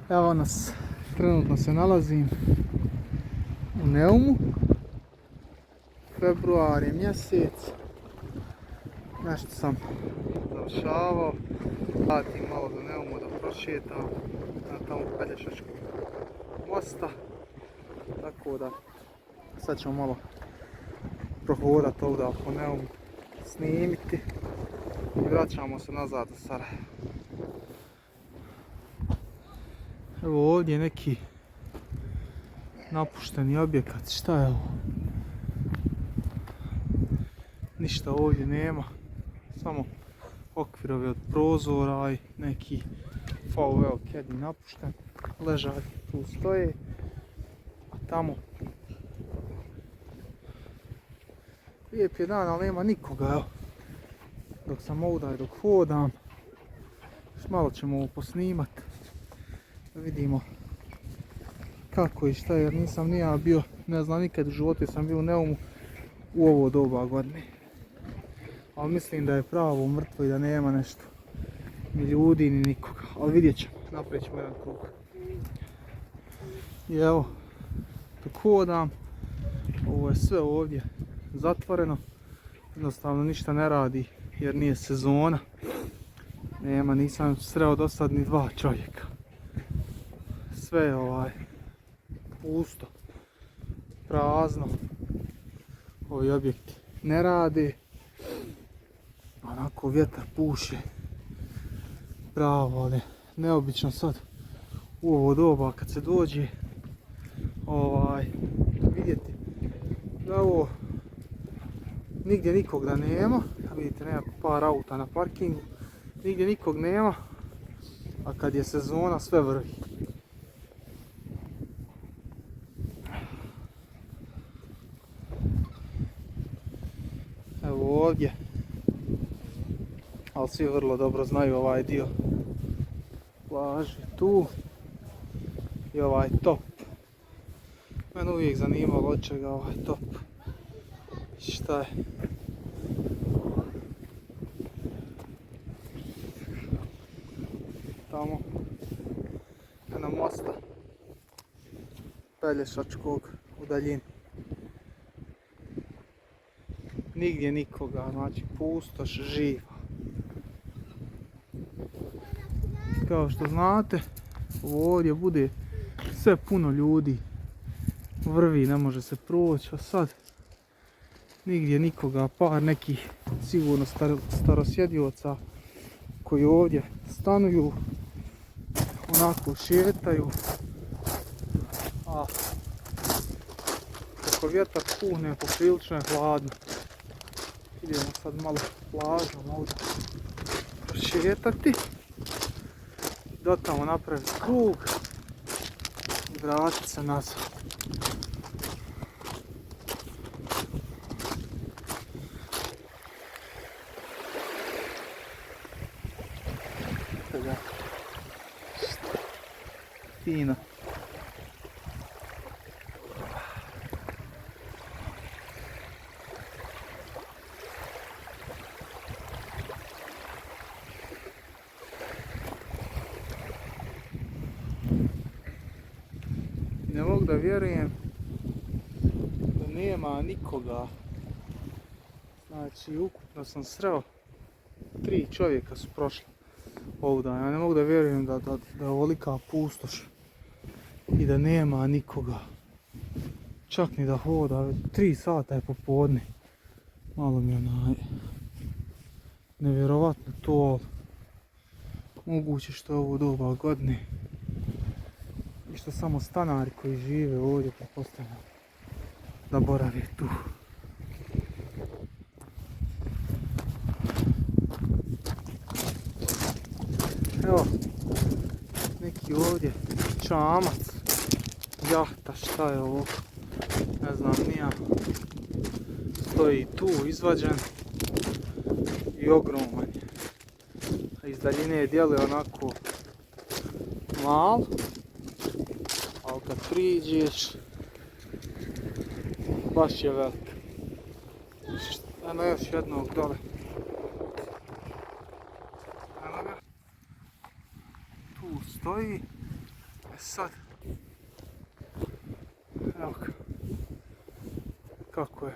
Evo nas, trenutno se nalazim u Neumu. Februar je mjesec. Nešto sam završavao. Vratim malo do Neumu da prošetam na tamo Pelješačkog mosta. Tako da sad ćemo malo prohodati ovdje po Neumu, snimiti i vraćamo se nazad u Sarajevo. Evo ovdje je neki napušteni objekat, šta je ovo? Ništa ovdje nema, samo okvirovi od prozora i neki VL kedi napušten, ležaljke tu stoje, a tamo lijep je dan, ali nema nikoga, evo. Dok sam ovdje, dok hodam, još malo ćemo ovo posnimat, da vidimo kako i šta, jer nisam ni ja bio, ne znam, nikad u životu sam bio u Neumu u ovo doba godine. Ali mislim da je pravo mrtvo i da nema nešto, ni ljudi, ni nikoga, ali vidjet ćemo, napravit ćemo jedan krug. I evo, dok hodam, ovo je sve ovdje zatvoreno, jednostavno ništa ne radi jer nije sezona. Nema, nisam sreo do sad ni dva čovjeka. Sve je pusto, prazno, ovi objekti ne rade, onako vjetar puše, pravo, ali neobično sad u ovo doba kad se dođe vidjeti da ovo nigdje nikog da nema, vidite nema par auta na parkingu, nigdje nikog nema, a kad je sezona sve vrvi. Evo ovdje, ali svi vrlo dobro znaju ovaj dio plaže tu i ovaj top. Mene uvijek zanimalo od čega ovaj top. Šta je? Tamo na mosta Pelješačkog u daljini. Nigdje nikoga, znači pustoš, živa. Kao što znate, ovdje bude sve puno ljudi, vrvi, ne može se proći, a sad nigdje nikoga, par nekih sigurno starosjedioca koji ovdje stanuju, onako šetaju, a kako vjetar puhne, poprilično je hladno. Idemo sad malo plažom ovdje prošetati, do tamo napraviti krug i vratiti se nazad. Fino. Ne mogu da vjerujem da nema nikoga. Znači, ukupno sam sreo 3 čovjeka su prošli ovdje. Ja ne mogu da vjerujem da je ovolika pustoš i da nema nikoga. Čak ni da hoda, 3 sata je popodne. Malo mi je nevjerovatno to, moguće što je ovo doba godine i što samo stanari koji žive ovdje pretpostavljam da borave tu. Evo, neki ovdje čamac, jahta, šta je ovo, ne znam ni ja, stoji tu izvađen i ogroman je. Iz daljine djeluje onako mal, ali kad priđeš baš je velik. Eno još jednog dole. Tu stoji Sad, evo kako je.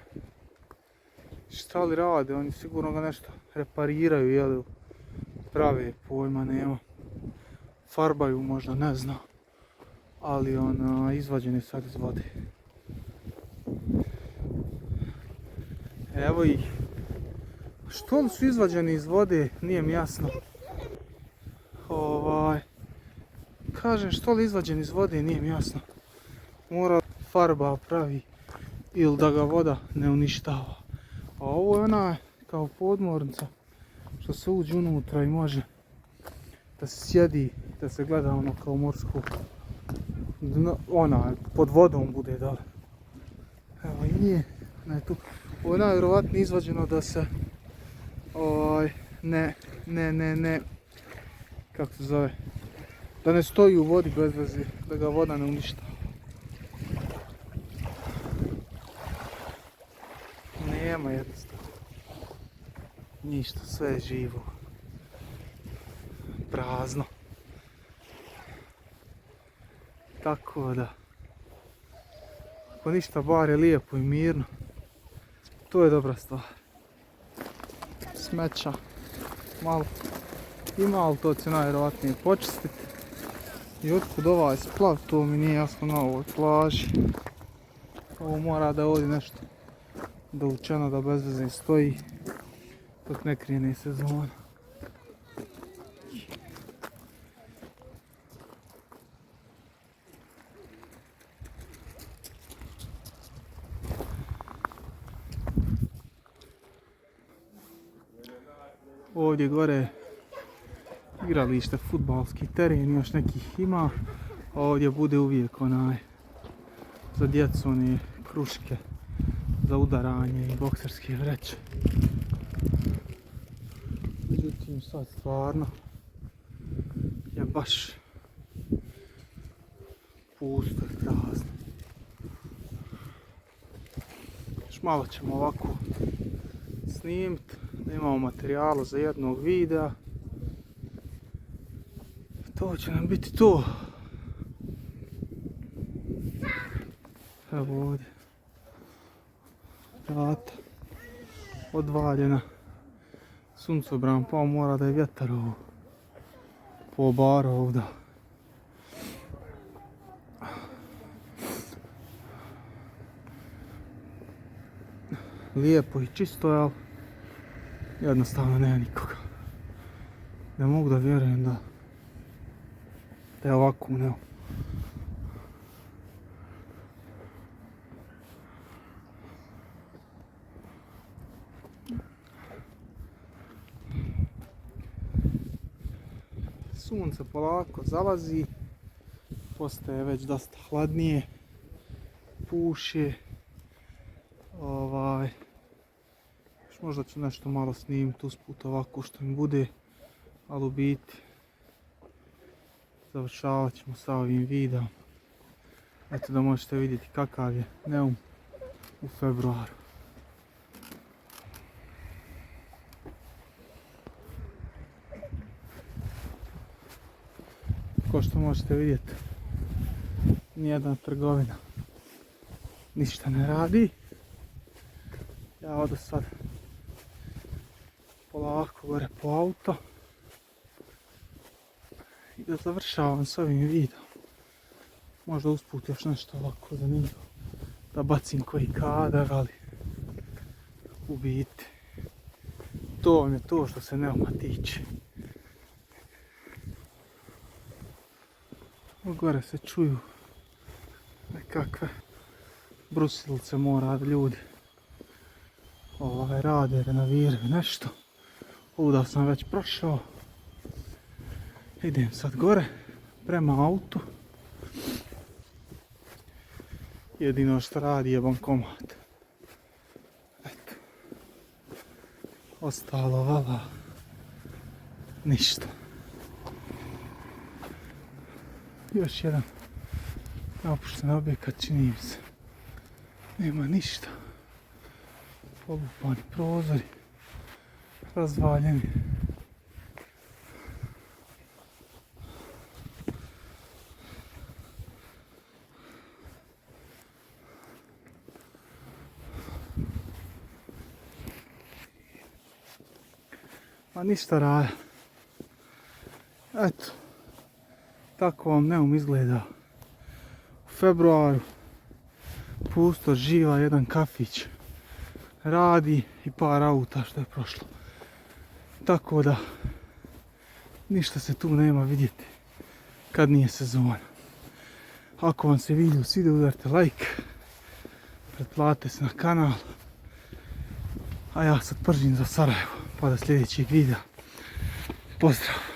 Šta li rade, oni sigurno ga nešto repariraju, jel, prave, pojma nema. Farbaju možda, ne znam. Ali izvađen je sad iz vode. Evo ih. Što li su izvađeni iz vode, nije mi jasno. Kažem, što li izvađen iz vode, nije mi jasno. Mora farba pravi ili da ga voda ne uništava. A ovo je ona kao podmornica što se uđe unutra i može da se sjedi, da se gleda ono kao morsku. Ona pod vodom bude, da li. Evo i nije, ne tu. Ovo je najvjerovatnije izvađeno da se ne, kako se zove, da ne stoji u vodi bez veze, da ga voda ne uništava. Nema jednostavno. Ništa, sve je živo. Prazno. Tako da, ako ništa, bar je lijepo i mirno. To je dobra stvar. Smeća. Malo. Ima, ali to će najvjerovatnije počistiti. I otkud ovaj splav, to mi nije jasno na ovoj plaži. Ovo mora da ovdje nešto dovučeno da bez veze stoji dok ne krene sezona. Ovdje gore igralište, fudbalski teren, još nekih ima. Ovdje bude uvijek za djecu one kruške za udaranje i bokserske vreće. Međutim, sad stvarno je baš pusto i prazno. Još malo ćemo ovako snimiti, da imamo materijala za jednog videa. To će nam biti to. Evo ovdje. Vrata. Odvaljena. Suncobran, pa mora da je vjetar ovo. Pobarao ovdje. Lijepo i čisto, ali jednostavno nema nikoga. Ne mogu da vjerujem da je ovako u nebu. Sunce polako zalazi, postaje već dosta hladnije, puše. Još možda ću nešto malo snimiti usput ovako što mi bude, ali u biti završavat ćemo sa ovim videom. Eto da možete vidjeti kakav je Neum u februaru. Ko što možete vidjeti, nijedna trgovina ništa ne radi. Ja odu sad polako gore po auto i da završavam s ovim videom. Možda usput još nešto ovako zanimljivo da bacim koji kadar, ali u biti to vam je to što se Neuma tiče. Gore se čuju nekakve brusilice, mora ljudi rade, renoviraju nešto. Ovuda sam već prošao. Idem sad gore prema autu. Jedino što radi je bankomat. Eto. Ostalo vala ništa. Još jedan napušten objekat, čini mi se. Nema ništa. Polupani prozori. Razvaljeni. Pa ništa raja. Eto, tako vam Neum izgleda u februaru. Pusto, živa, jedan kafić radi i par auta što je prošlo. Tako da, ništa se tu nema vidjeti kad nije sezona. Ako vam se video svidio, udarite like, pretplatite se na kanal. A ja sad pržim za Sarajevo, pa do sljedećeg videa. Pozdrav!